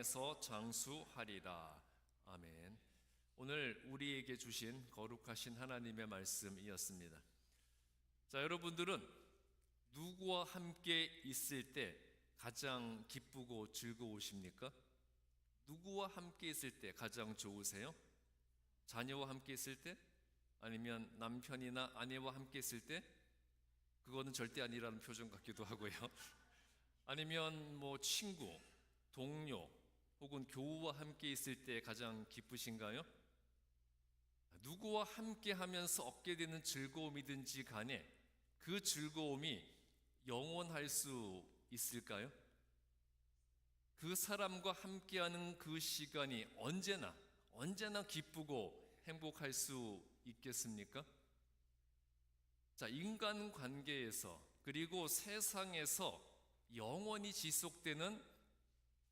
땅에서 장수하리라. 아멘. 오늘 우리에게 주신 거룩하신 하나님의 말씀이었습니다. 자, 여러분들은 누구와 함께 있을 때 가장 기쁘고 즐거우십니까? 누구와 함께 있을 때 가장 좋으세요? 자녀와 함께 있을 때? 아니면 남편이나 아내와 함께 있을 때? 그거는 절대 아니라는 표정 같기도 하고요. 아니면 친구, 동료 혹은 교우와 함께 있을 때 가장 기쁘신가요? 누구와 함께 하면서 얻게 되는 즐거움이든지 간에 그 즐거움이 영원할 수 있을까요? 그 사람과 함께하는 그 시간이 언제나 기쁘고 행복할 수 있겠습니까? 자, 인간 관계에서 그리고 세상에서 영원히 지속되는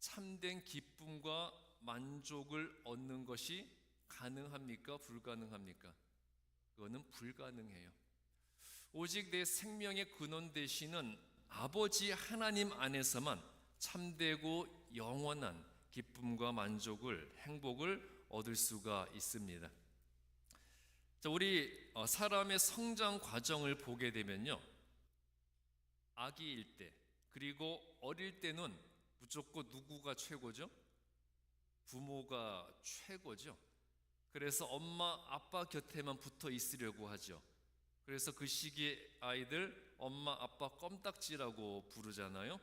참된 기쁨과 만족을 얻는 것이 가능합니까? 불가능합니까? 그거는 불가능해요. 오직 내 생명의 근원 되시는 아버지 하나님 안에서만 참되고 영원한 기쁨과 만족을, 행복을 얻을 수가 있습니다. 자, 우리 사람의 성장 과정을 보게 되면요, 아기일 때 그리고 어릴 때는 무조건 누구가 최고죠? 부모가 최고죠. 그래서 엄마, 아빠 곁에만 붙어 있으려고 하죠. 그래서 그 시기에 아이들 엄마, 아빠 껌딱지라고 부르잖아요.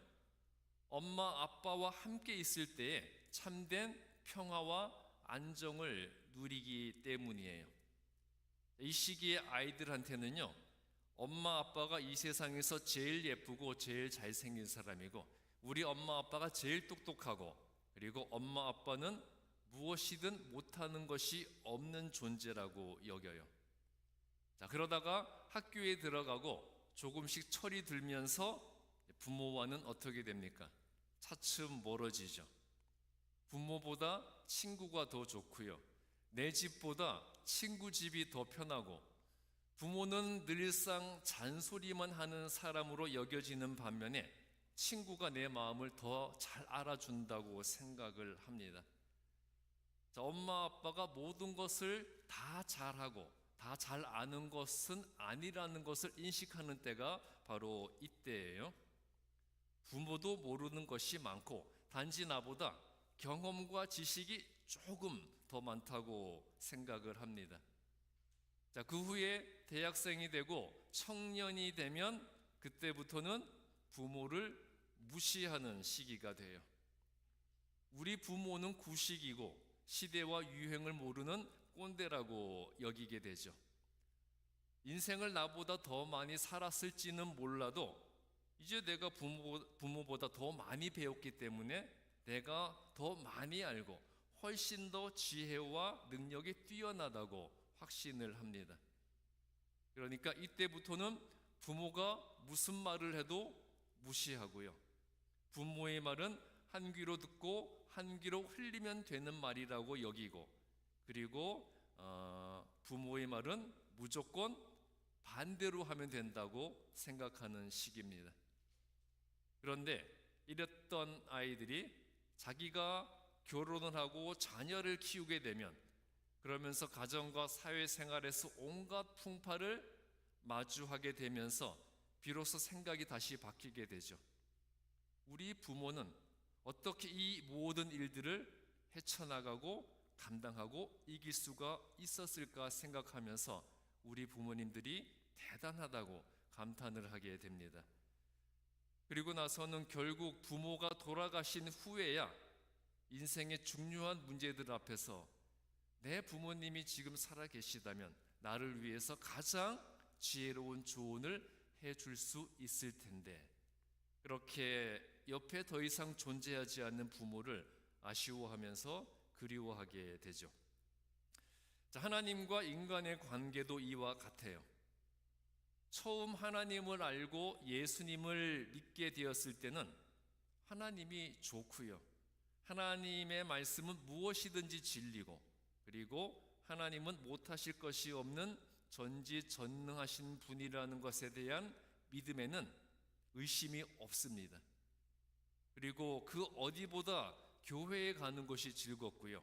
엄마, 아빠와 함께 있을 때에 참된 평화와 안정을 누리기 때문이에요. 이 시기에 아이들한테는요, 엄마, 아빠가 이 세상에서 제일 예쁘고 제일 잘생긴 사람이고, 우리 엄마, 아빠가 제일 똑똑하고, 그리고 엄마, 아빠는 무엇이든 못하는 것이 없는 존재라고 여겨요. 자, 그러다가 학교에 들어가고 조금씩 철이 들면서 부모와는 어떻게 됩니까? 차츰 멀어지죠. 부모보다 친구가 더 좋고요. 내 집보다 친구 집이 더 편하고, 부모는 늘상 잔소리만 하는 사람으로 여겨지는 반면에 친구가 내 마음을 더 잘 알아준다고 생각을 합니다. 자, 엄마 아빠가 모든 것을 다 잘하고 다 잘 아는 것은 아니라는 것을 인식하는 때가 바로 이때예요. 부모도 모르는 것이 많고 단지 나보다 경험과 지식이 조금 더 많다고 생각을 합니다. 자, 그 후에 대학생이 되고 청년이 되면 그때부터는 부모를 무시하는 시기가 돼요. 우리 부모는 구식이고 시대와 유행을 모르는 꼰대라고 여기게 되죠. 인생을 나보다 더 많이 살았을지는 몰라도 이제 내가 부모보다 더 많이 배웠기 때문에 내가 더 많이 알고 훨씬 더 지혜와 능력이 뛰어나다고 확신을 합니다. 그러니까 이때부터는 부모가 무슨 말을 해도 무시하고요. 부모의 말은 한 귀로 듣고 한 귀로 흘리면 되는 말이라고 여기고, 그리고 부모의 말은 무조건 반대로 하면 된다고 생각하는 시기입니다. 그런데 이랬던 아이들이 자기가 결혼을 하고 자녀를 키우게 되면, 그러면서 가정과 사회생활에서 온갖 풍파를 마주하게 되면서 비로소 생각이 다시 바뀌게 되죠. 우리 부모는 어떻게 이 모든 일들을 헤쳐나가고 감당하고 이길 수가 있었을까 생각하면서 우리 부모님들이 대단하다고 감탄을 하게 됩니다. 그리고 나서는 결국 부모가 돌아가신 후에야 인생의 중요한 문제들 앞에서 내 부모님이 지금 살아 계시다면 나를 위해서 가장 지혜로운 조언을 해줄 수 있을 텐데, 그렇게 옆에 더 이상 존재하지 않는 부모를 아쉬워하면서 그리워하게 되죠. 자, 하나님과 인간의 관계도 이와 같아요. 처음 하나님을 알고 예수님을 믿게 되었을 때는 하나님이 좋고요, 하나님의 말씀은 무엇이든지 진리고, 그리고 하나님은 못하실 것이 없는 전지전능하신 분이라는 것에 대한 믿음에는 의심이 없습니다. 그리고 그 어디보다 교회에 가는 것이 즐겁고요.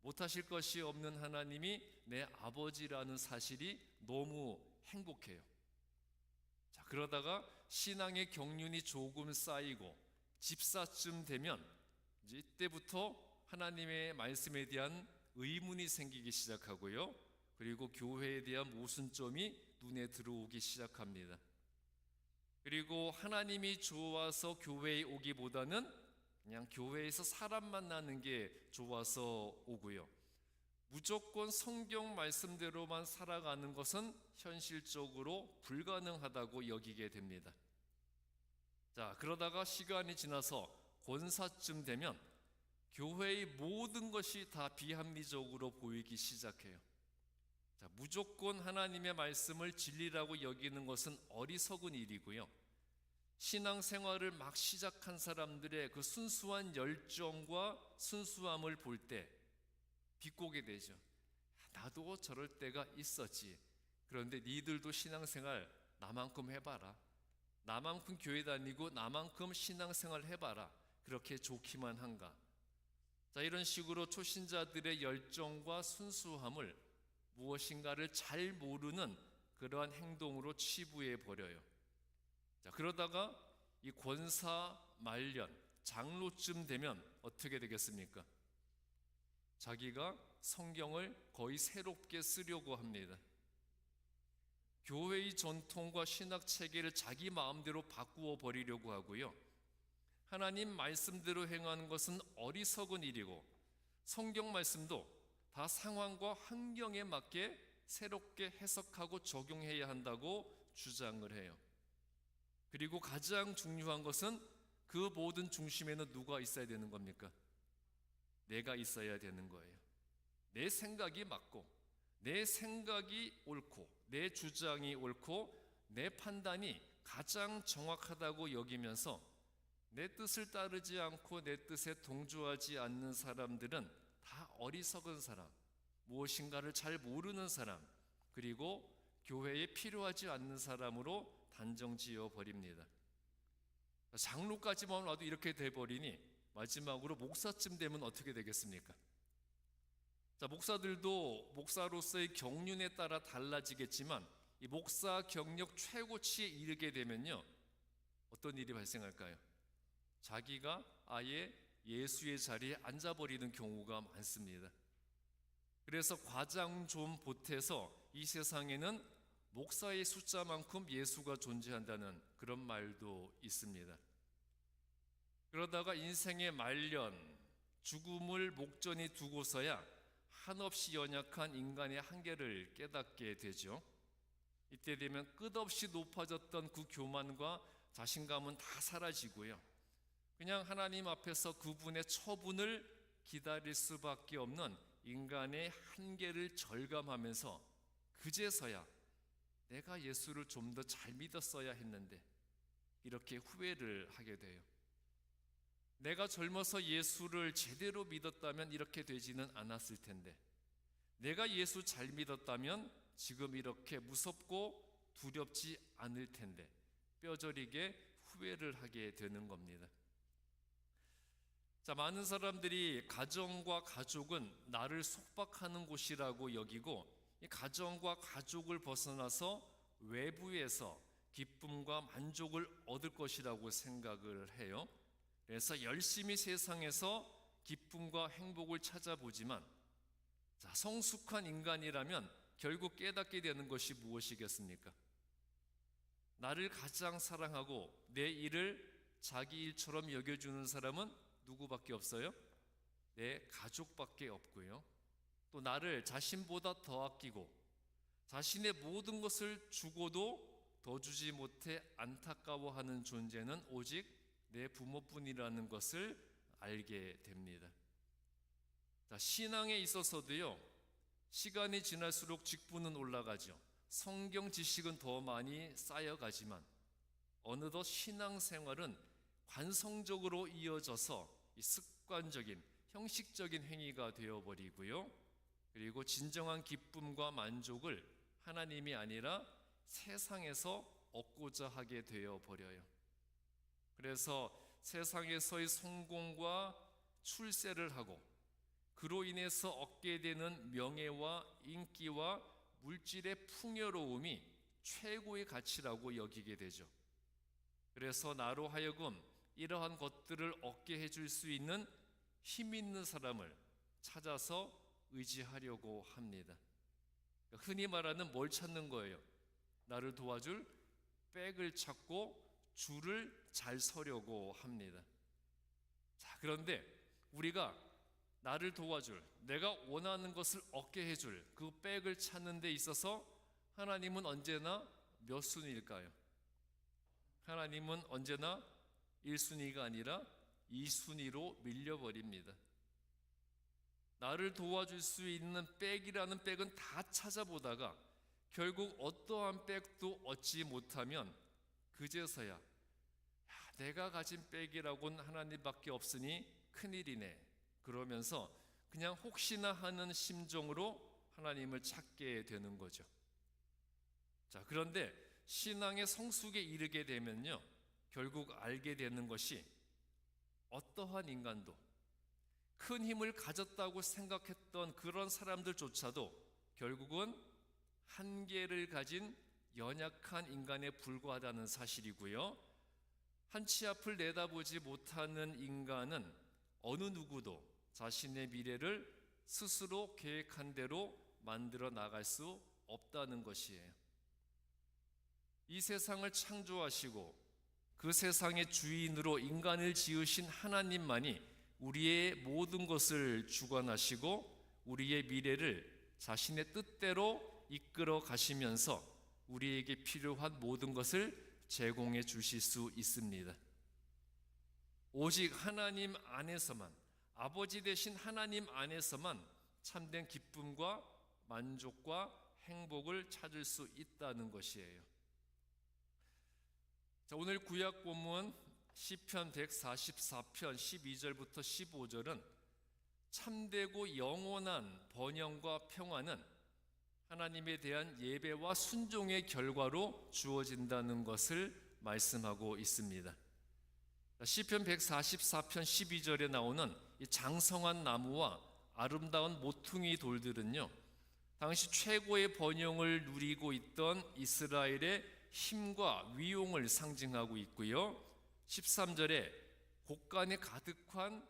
못하실 것이 없는 하나님이 내 아버지라는 사실이 너무 행복해요. 자, 그러다가 신앙의 경륜이 조금 쌓이고 집사쯤 되면 이제 이때부터 하나님의 말씀에 대한 의문이 생기기 시작하고요. 그리고 교회에 대한 모순점이 눈에 들어오기 시작합니다. 그리고 하나님이 좋아서 교회에 오기보다는 그냥 교회에서 사람 만나는 게 좋아서 오고요. 무조건 성경 말씀대로만 살아가는 것은 현실적으로 불가능하다고 여기게 됩니다. 자, 그러다가 시간이 지나서 권사쯤 되면 교회의 모든 것이 다 비합리적으로 보이기 시작해요. 자, 무조건 하나님의 말씀을 진리라고 여기는 것은 어리석은 일이고요. 신앙생활을 막 시작한 사람들의 그 순수한 열정과 순수함을 볼 때 비꼬게 되죠. 나도 저럴 때가 있었지. 그런데 니들도 신앙생활 나만큼 해봐라. 나만큼 교회 다니고 나만큼 신앙생활 해봐라. 그렇게 좋기만 한가. 자, 이런 식으로 초신자들의 열정과 순수함을 무엇인가를 잘 모르는 그러한 행동으로 치부해 버려요. 자, 그러다가 이 권사 말년, 장로쯤 되면 어떻게 되겠습니까? 자기가 성경을 거의 새롭게 쓰려고 합니다. 교회의 전통과 신학 체계를 자기 마음대로 바꾸어 버리려고 하고요. 하나님 말씀대로 행하는 것은 어리석은 일이고 성경 말씀도 다 상황과 환경에 맞게 새롭게 해석하고 적용해야 한다고 주장을 해요. 그리고 가장 중요한 것은 그 모든 중심에는 누가 있어야 되는 겁니까? 내가 있어야 되는 거예요. 내 생각이 맞고 내 생각이 옳고 내 주장이 옳고 내 판단이 가장 정확하다고 여기면서 내 뜻을 따르지 않고 내 뜻에 동조하지 않는 사람들은 다 어리석은 사람, 무엇인가를 잘 모르는 사람, 그리고 교회에 필요하지 않는 사람으로 단정지어 버립니다. 장로까지만 와도 이렇게 돼버리니 마지막으로 목사쯤 되면 어떻게 되겠습니까? 자, 목사들도 목사로서의 경륜에 따라 달라지겠지만 이 목사 경력 최고치에 이르게 되면요, 어떤 일이 발생할까요? 자기가 아예 예수의 자리에 앉아버리는 경우가 많습니다. 그래서 과장 좀 보태서 이 세상에는 목사의 숫자만큼 예수가 존재한다는 그런 말도 있습니다. 그러다가 인생의 말년, 죽음을 목전에 두고서야 한없이 연약한 인간의 한계를 깨닫게 되죠. 이때 되면 끝없이 높아졌던 그 교만과 자신감은 다 사라지고요. 그냥 하나님 앞에서 그분의 처분을 기다릴 수밖에 없는 인간의 한계를 절감하면서 그제서야 내가 예수를 좀 더 잘 믿었어야 했는데 이렇게 후회를 하게 돼요. 내가 젊어서 예수를 제대로 믿었다면 이렇게 되지는 않았을 텐데, 내가 예수 잘 믿었다면 지금 이렇게 무섭고 두렵지 않을 텐데 뼈저리게 후회를 하게 되는 겁니다. 자, 많은 사람들이 가정과 가족은 나를 속박하는 곳이라고 여기고 이 가정과 가족을 벗어나서 외부에서 기쁨과 만족을 얻을 것이라고 생각을 해요. 그래서 열심히 세상에서 기쁨과 행복을 찾아보지만, 자, 성숙한 인간이라면 결국 깨닫게 되는 것이 무엇이겠습니까? 나를 가장 사랑하고 내 일을 자기 일처럼 여겨주는 사람은 누구밖에 없어요? 내 가족밖에 없고요. 또 나를 자신보다 더 아끼고 자신의 모든 것을 주고도 더 주지 못해 안타까워하는 존재는 오직 내 부모뿐이라는 것을 알게 됩니다. 자, 신앙에 있어서도요, 시간이 지날수록 직분은 올라가죠. 성경 지식은 더 많이 쌓여가지만 어느덧 신앙생활은 관성적으로 이어져서 이 습관적인 형식적인 행위가 되어버리고요. 그리고 진정한 기쁨과 만족을 하나님이 아니라 세상에서 얻고자 하게 되어버려요. 그래서 세상에서의 성공과 출세를 하고 그로 인해서 얻게 되는 명예와 인기와 물질의 풍요로움이 최고의 가치라고 여기게 되죠. 그래서 나로 하여금 이러한 것들을 얻게 해줄 수 있는 힘 있는 사람을 찾아서 의지하려고 합니다. 흔히 말하는 뭘 찾는 거예요? 나를 도와줄 백을 찾고 줄을 잘 서려고 합니다. 자, 그런데 우리가 나를 도와줄, 내가 원하는 것을 얻게 해줄 그 백을 찾는 데 있어서 하나님은 언제나 몇 순위일까요? 하나님은 언제나 1순위가 아니라 2순위로 밀려버립니다. 나를 도와줄 수 있는 백이라는 백은 다 찾아보다가 결국 어떠한 백도 얻지 못하면 그제서야 내가 가진 백이라고는 하나님밖에 없으니 큰일이네, 그러면서 그냥 혹시나 하는 심정으로 하나님을 찾게 되는 거죠. 자, 그런데 신앙의 성숙에 이르게 되면요, 결국 알게 되는 것이 어떠한 인간도 큰 힘을 가졌다고 생각했던 그런 사람들조차도 결국은 한계를 가진 연약한 인간에 불과하다는 사실이고요, 한치 앞을 내다보지 못하는 인간은 어느 누구도 자신의 미래를 스스로 계획한 대로 만들어 나갈 수 없다는 것이에요. 이 세상을 창조하시고 그 세상의 주인으로 인간을 지으신 하나님만이 우리의 모든 것을 주관하시고 우리의 미래를 자신의 뜻대로 이끌어 가시면서 우리에게 필요한 모든 것을 제공해 주실 수 있습니다. 오직 하나님 안에서만, 아버지 되신 하나님 안에서만 참된 기쁨과 만족과 행복을 찾을 수 있다는 것이에요. 자, 오늘 구약 본문 시편 144편 12절부터 15절은 참되고 영원한 번영과 평화는 하나님에 대한 예배와 순종의 결과로 주어진다는 것을 말씀하고 있습니다. 시편 144편 12절에 나오는 이 장성한 나무와 아름다운 모퉁이 돌들은요, 당시 최고의 번영을 누리고 있던 이스라엘의 힘과 위용을 상징하고 있고요, 13절에 곡간에 가득한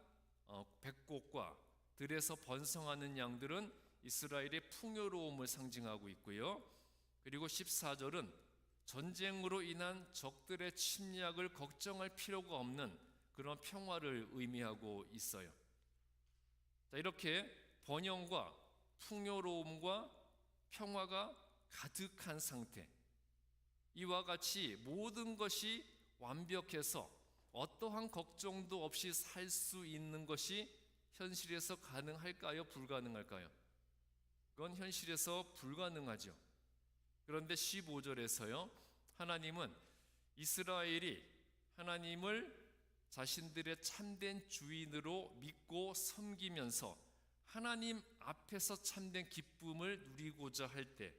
백곡과 들에서 번성하는 양들은 이스라엘의 풍요로움을 상징하고 있고요, 그리고 14절은 전쟁으로 인한 적들의 침략을 걱정할 필요가 없는 그런 평화를 의미하고 있어요. 자, 이렇게 번영과 풍요로움과 평화가 가득한 상태, 이와 같이 모든 것이 완벽해서 어떠한 걱정도 없이 살 수 있는 것이 현실에서 가능할까요? 불가능할까요? 그건 현실에서 불가능하죠. 그런데 15절에서요, 하나님은 이스라엘이 하나님을 자신들의 참된 주인으로 믿고 섬기면서 하나님 앞에서 참된 기쁨을 누리고자 할 때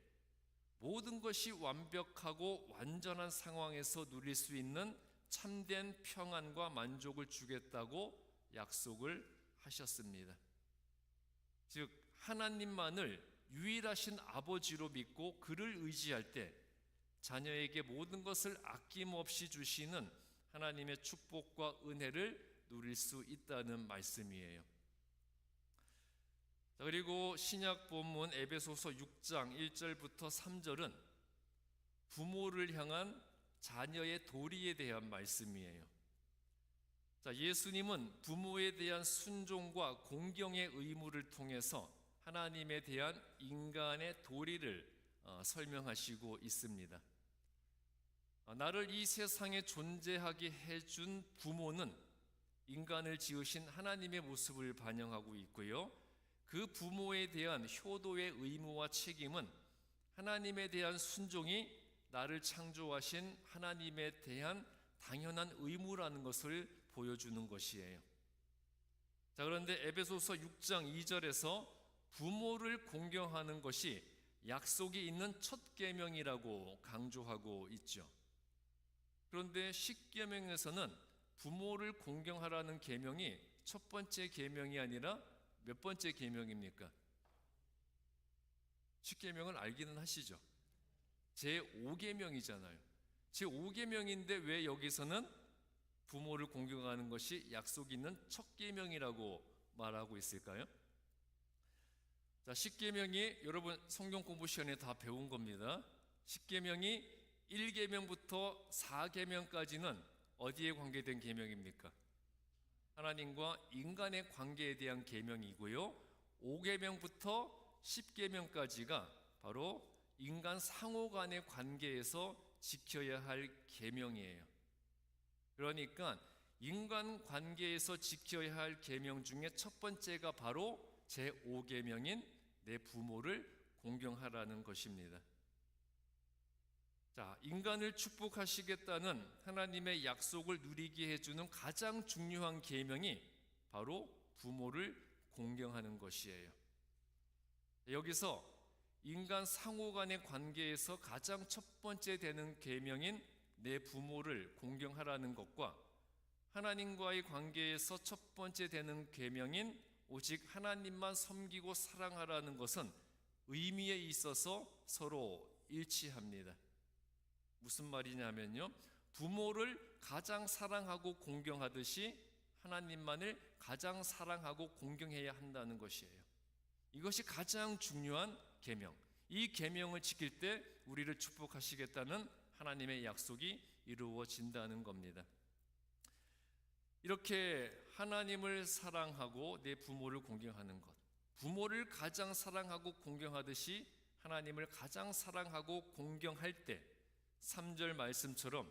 모든 것이 완벽하고 완전한 상황에서 누릴 수 있는 참된 평안과 만족을 주겠다고 약속을 하셨습니다. 즉 하나님만을 유일하신 아버지로 믿고 그를 의지할 때 자녀에게 모든 것을 아낌없이 주시는 하나님의 축복과 은혜를 누릴 수 있다는 말씀이에요. 자, 그리고 신약 본문 에베소서 6장 1절부터 3절은 부모를 향한 자녀의 도리에 대한 말씀이에요. 자, 예수님은 부모에 대한 순종과 공경의 의무를 통해서 하나님에 대한 인간의 도리를 설명하시고 있습니다. 나를 이 세상에 존재하게 해준 부모는 인간을 지으신 하나님의 모습을 반영하고 있고요, 그 부모에 대한 효도의 의무와 책임은 하나님에 대한 순종이 나를 창조하신 하나님에 대한 당연한 의무라는 것을 보여주는 것이에요. 자, 그런데 에베소서 6장 2절에서 부모를 공경하는 것이 약속이 있는 첫 계명이라고 강조하고 있죠. 그런데 십계명에서는 부모를 공경하라는 계명이 첫 번째 계명이 아니라 몇 번째 계명입니까? 십계명을 알기는 하시죠? 제5계명이잖아요. 제5계명인데 왜 여기서는 부모를 공경하는 것이 약속 있는 첫 계명이라고 말하고 있을까요? 자, 십계명이 여러분 성경 공부 시간에 다 배운 겁니다. 십계명이 1계명부터 4계명까지는 어디에 관계된 계명입니까? 하나님과 인간의 관계에 대한 계명이고요. 5계명부터 10계명까지가 바로 인간 상호 간의 관계에서 지켜야 할 계명이에요. 그러니까 인간 관계에서 지켜야 할 계명 중에 첫 번째가 바로 제5계명인 내 부모를 공경하라는 것입니다. 자, 인간을 축복하시겠다는 하나님의 약속을 누리게 해주는 가장 중요한 계명이 바로 부모를 공경하는 것이에요. 여기서 인간 상호 간의 관계에서 가장 첫 번째 되는 계명인 내 부모를 공경하라는 것과 하나님과의 관계에서 첫 번째 되는 계명인 오직 하나님만 섬기고 사랑하라는 것은 의미에 있어서 서로 일치합니다. 무슨 말이냐면요, 부모를 가장 사랑하고 공경하듯이 하나님만을 가장 사랑하고 공경해야 한다는 것이에요. 이것이 가장 중요한 계명. 이 계명을 지킬 때 우리를 축복하시겠다는 하나님의 약속이 이루어진다는 겁니다. 이렇게 하나님을 사랑하고 내 부모를 공경하는 것, 부모를 가장 사랑하고 공경하듯이 하나님을 가장 사랑하고 공경할 때 3절 말씀처럼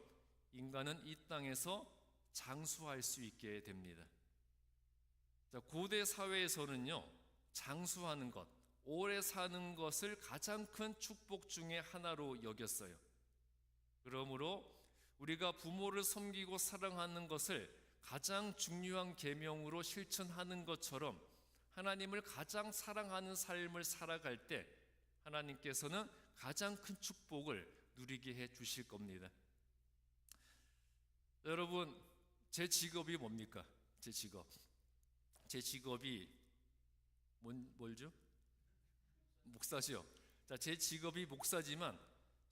인간은 이 땅에서 장수할 수 있게 됩니다. 자, 고대 사회에서는요, 장수하는 것, 오래 사는 것을 가장 큰 축복 중에 하나로 여겼어요. 그러므로 우리가 부모를 섬기고 사랑하는 것을 가장 중요한 계명으로 실천하는 것처럼 하나님을 가장 사랑하는 삶을 살아갈 때 하나님께서는 가장 큰 축복을 누리게 해 주실 겁니다. 여러분, 제 직업이 뭡니까? 제 직업이 뭘죠? 목사죠. 자, 제 직업이 목사지만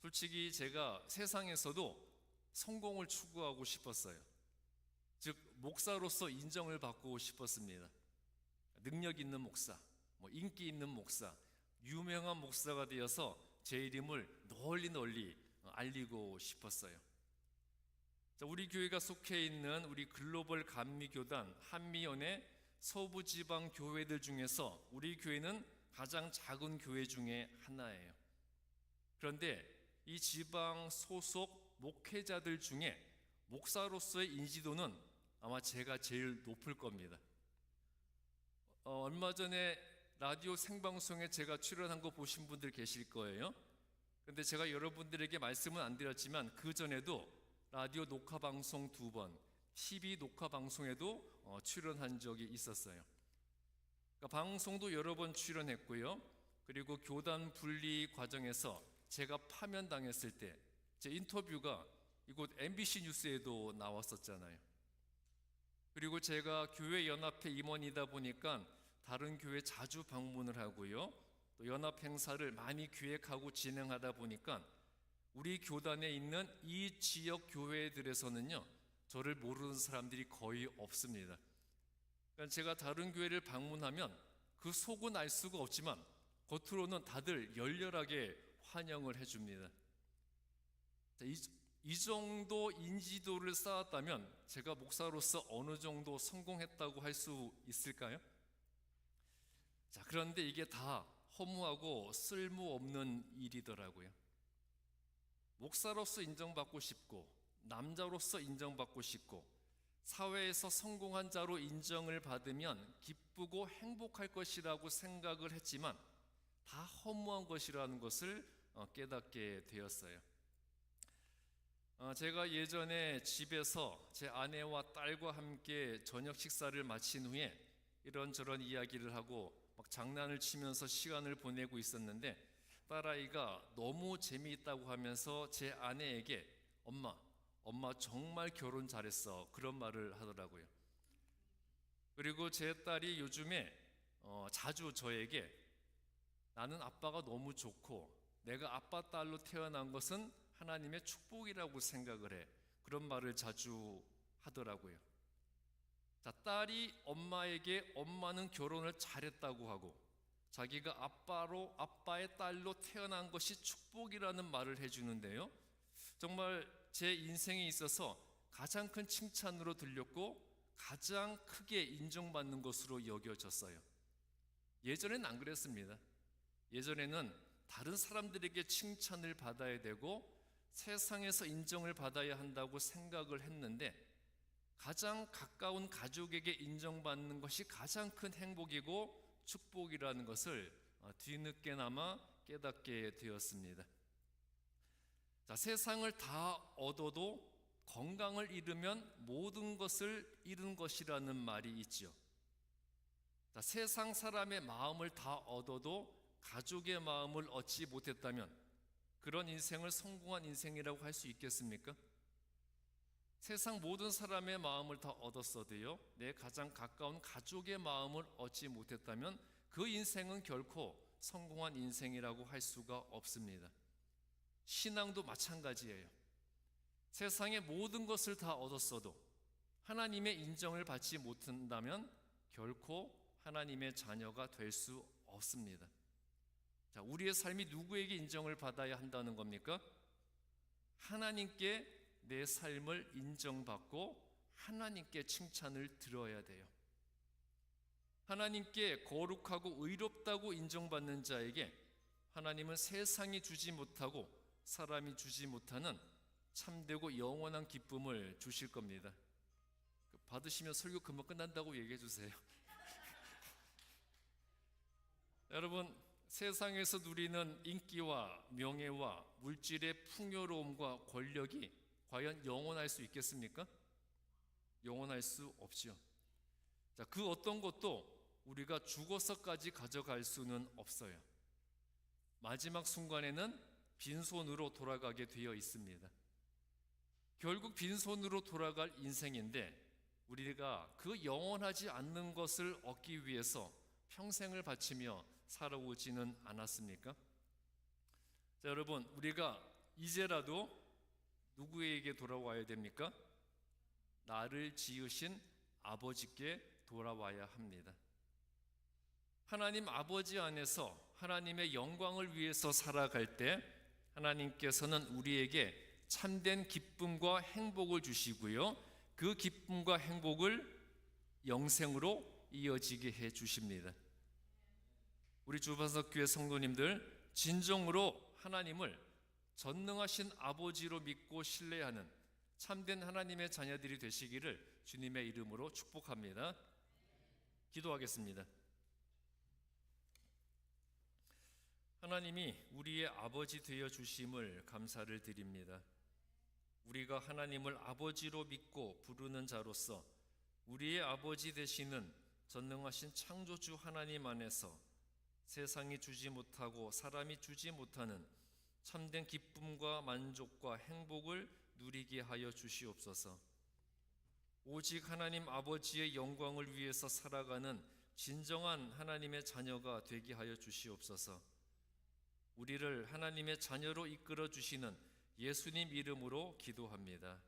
솔직히 제가 세상에서도 성공을 추구하고 싶었어요. 즉, 목사로서 인정을 받고 싶었습니다. 능력 있는 목사, 인기 있는 목사, 유명한 목사가 되어서 제 이름을 널리 알리고 싶었어요. 자, 우리 교회가 속해 있는 우리 글로벌 감리교단 한미연의 서부지방 교회들 중에서 우리 교회는 가장 작은 교회 중에 하나예요. 그런데 이 지방 소속 목회자들 중에 목사로서의 인지도는 아마 제가 제일 높을 겁니다. 얼마 전에 라디오 생방송에 제가 출연한 거 보신 분들 계실 거예요. 근데 제가 여러분들에게 말씀은 안 드렸지만 그 전에도 라디오 녹화 방송 2번, TV 녹화 방송에도 출연한 적이 있었어요. 그러니까 방송도 여러 번 출연했고요. 그리고 교단 분리 과정에서 제가 파면당했을 때 제 인터뷰가 이곳 MBC 뉴스에도 나왔었잖아요. 그리고 제가 교회 연합회 임원이다 보니까 다른 교회 자주 방문을 하고요. 또 연합 행사를 많이 기획하고 진행하다 보니까 우리 교단에 있는 이 지역 교회들에서는요, 저를 모르는 사람들이 거의 없습니다. 그러니까 제가 다른 교회를 방문하면 그 속은 알 수가 없지만 겉으로는 다들 열렬하게 환영을 해줍니다. 이 정도 인지도를 쌓았다면 제가 목사로서 어느 정도 성공했다고 할 수 있을까요? 자, 그런데 이게 다 허무하고 쓸모없는 일이더라고요. 목사로서 인정받고 싶고 남자로서 인정받고 싶고 사회에서 성공한 자로 인정을 받으면 기쁘고 행복할 것이라고 생각을 했지만 다 허무한 것이라는 것을 깨닫게 되었어요. 제가 예전에 집에서 제 아내와 딸과 함께 저녁 식사를 마친 후에 이런저런 이야기를 하고 막 장난을 치면서 시간을 보내고 있었는데 딸아이가 너무 재미있다고 하면서 제 아내에게 엄마 정말 결혼 잘했어, 그런 말을 하더라고요. 그리고 제 딸이 요즘에 자주 저에게 나는 아빠가 너무 좋고 내가 아빠 딸로 태어난 것은 하나님의 축복이라고 생각을 해. 그런 말을 자주 하더라고요. 자, 딸이 엄마에게 엄마는 결혼을 잘했다고 하고 자기가 아빠의 딸로 태어난 것이 축복이라는 말을 해주는데요. 정말 제 인생에 있어서 가장 큰 칭찬으로 들렸고 가장 크게 인정받는 것으로 여겨졌어요. 예전에는 안 그랬습니다. 예전에는 다른 사람들에게 칭찬을 받아야 되고 세상에서 인정을 받아야 한다고 생각을 했는데 가장 가까운 가족에게 인정받는 것이 가장 큰 행복이고 축복이라는 것을 뒤늦게나마 깨닫게 되었습니다. 자, 세상을 다 얻어도 건강을 잃으면 모든 것을 잃은 것이라는 말이 있죠. 자, 세상 사람의 마음을 다 얻어도 가족의 마음을 얻지 못했다면 그런 인생을 성공한 인생이라고 할 수 있겠습니까? 세상 모든 사람의 마음을 다 얻었어도요, 내 가장 가까운 가족의 마음을 얻지 못했다면 그 인생은 결코 성공한 인생이라고 할 수가 없습니다. 신앙도 마찬가지예요. 세상의 모든 것을 다 얻었어도 하나님의 인정을 받지 못한다면 결코 하나님의 자녀가 될 수 없습니다. 자, 우리의 삶이 누구에게 인정을 받아야 한다는 겁니까? 하나님께 내 삶을 인정받고 하나님께 칭찬을 들어야 돼요. 하나님께 거룩하고 의롭다고 인정받는 자에게 하나님은 세상이 주지 못하고 사람이 주지 못하는 참되고 영원한 기쁨을 주실 겁니다. 받으시면 설교 금방 끝난다고 얘기해 주세요. 여러분, 세상에서 누리는 인기와 명예와 물질의 풍요로움과 권력이 과연 영원할 수 있겠습니까? 영원할 수 없지요. 자, 그 어떤 것도 우리가 죽어서까지 가져갈 수는 없어요. 마지막 순간에는 빈손으로 돌아가게 되어 있습니다. 결국 빈손으로 돌아갈 인생인데 우리가 그 영원하지 않는 것을 얻기 위해서 평생을 바치며 살아오지는 않았습니까? 자, 여러분, 우리가 이제라도 누구에게 돌아와야 됩니까? 나를 지으신 아버지께 돌아와야 합니다. 하나님 아버지 안에서 하나님의 영광을 위해서 살아갈 때 하나님께서는 우리에게 참된 기쁨과 행복을 주시고요, 그 기쁨과 행복을 영생으로 이어지게 해 주십니다. 우리 주반석교회 성도님들, 진정으로 하나님을 전능하신 아버지로 믿고 신뢰하는 참된 하나님의 자녀들이 되시기를 주님의 이름으로 축복합니다. 기도하겠습니다. 하나님이 우리의 아버지 되어 주심을 감사를 드립니다. 우리가 하나님을 아버지로 믿고 부르는 자로서 우리의 아버지 되시는 전능하신 창조주 하나님 안에서 세상이 주지 못하고 사람이 주지 못하는 참된 기쁨과 만족과 행복을 누리게 하여 주시옵소서. 오직 하나님 아버지의 영광을 위해서 살아가는 진정한 하나님의 자녀가 되게 하여 주시옵소서. 우리를 하나님의 자녀로 이끌어 주시는 예수님 이름으로 기도합니다.